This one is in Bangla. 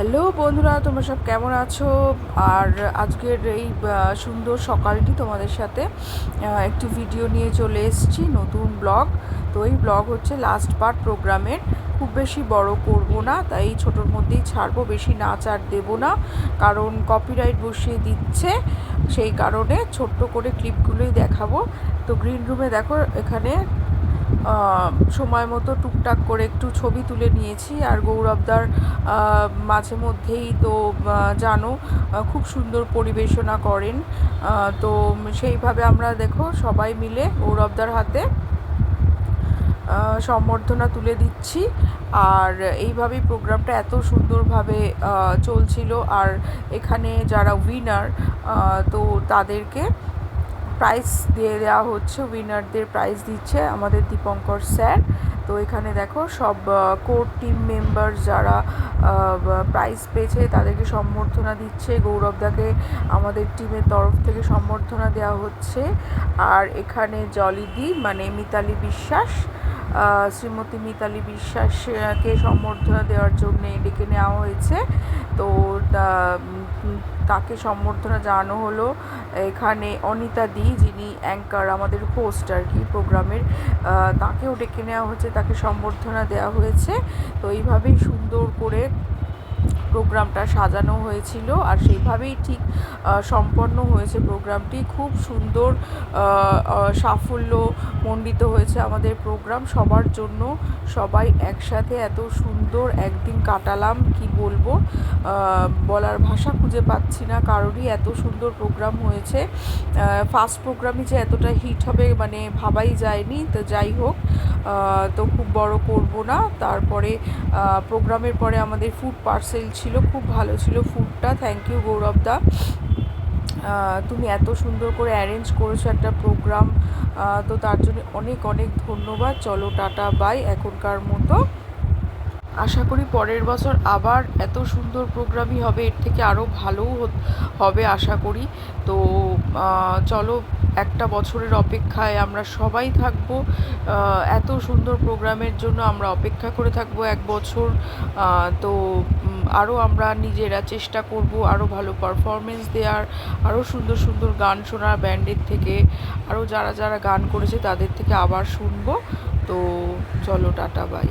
হ্যালো বন্ধুরা, তোমরা সব কেমন আছো? আর আজকের এই সুন্দর সকালটি তোমাদের সাথে একটি ভিডিও নিয়ে চলে এসেছি, নতুন ব্লগ। তো এই ব্লগ হচ্ছে লাস্ট পার্ট প্রোগ্রামের। খুব বেশি বড় করব না, তাই ছোটোর মধ্যেই ছাড়বো, বেশি নাচ আর দেবো না, কারণ কপিরাইট বসিয়ে দিচ্ছে। সেই কারণে ছোট্ট করে ক্লিপগুলোই দেখাবো। তো গ্রিন রুমে দেখো, এখানে সময় মতো টুকটাক করে একটু ছবি তুলে নিয়েছি। আর গৌরবদার মাঝে মধ্যেই তো জানো খুব সুন্দর পরিবেশনা করেন। তো সেইভাবে আমরা দেখো সবাই মিলে গৌরবদার হাতে সম্বর্ধনা তুলে দিচ্ছি। আর এইভাবেই প্রোগ্রামটা এত সুন্দরভাবে চলছিল। আর এখানে যারা উইনার, তো তাদেরকে প্রাইজ দিয়ে দেওয়া হচ্ছে। উইনারদের প্রাইজ দিচ্ছে আমাদের দীপঙ্কর স্যার। তো এখানে দেখো সব কোর টিম মেম্বার যারা প্রাইজ পেয়েছে তাদেরকে সম্বর্ধনা দিচ্ছে। গৌরবদাকে আমাদের টিমের তরফ থেকে সম্বর্ধনা দেওয়া হচ্ছে। আর এখানে জলিদি মানে মিতালি বিশ্বাস, শ্রীমতী মিতালি বিশ্বাসকে সম্বর্ধনা দেওয়ার জন্য ডেকে নেওয়া হয়েছে। তো তাকে সম্বর্ধনা জানানো হলো। এখানে অনিতা দি, যিনি অ্যাঙ্কার, আমাদের হোস্ট আর কি প্রোগ্রামের, তাকেও ডেকে নেওয়া হচ্ছে, তাকে সম্বর্ধনা দেওয়া হয়েছে। তো এইভাবেই সুন্দর করে প্রোগ্রামটা সাজানো হয়েছিল, আর সেইভাবেই ঠিক সম্পন্ন হয়েছে প্রোগ্রামটি। খুব সুন্দর সাফল্য মণ্ডিত হয়েছে আমাদের প্রোগ্রাম সবার জন্য। সবাই একসাথে এত সুন্দর একদিন কাটালাম, কি বলবো, বলার ভাষা খুঁজে পাচ্ছি না কারোরই। এত সুন্দর প্রোগ্রাম হয়েছে। ফার্স্ট প্রোগ্রামই যে এতটা হিট হবে মানে ভাবাই যায়নি। তো যাই হোক, তো খুব বড় করব না। তারপরে প্রোগ্রামের পরে আমাদের ফুড পার্সেল ছিল, খুব ভালো ছিল ফুডটা। থ্যাংক ইউ গৌরবদা, তুমি এত সুন্দর করে অ্যারেঞ্জ করেছো একটা প্রোগ্রাম। তো তার জন্য অনেক অনেক ধন্যবাদ। চলো টাটা বাই এখনকার মতো। আশা করি পরের বছর আবার এত সুন্দর প্রোগ্রামই হবে, এর থেকে আরও ভালোও হবে আশা করি। তো চলো, একটা বছরের অপেক্ষায় আমরা সবাই থাকবো। এত সুন্দর প্রোগ্রামের জন্য আমরা অপেক্ষা করে থাকবো এক বছর। তো আরও আমরা নিজেরা চেষ্টা করব আরও ভালো পারফরমেন্স দেওয়ার, আরও সুন্দর সুন্দর গান শোনার ব্যান্ডের থেকে, আরও যারা যারা গান করেছে তাদের থেকে আবার শুনবো। তো চলো টাটা বাই।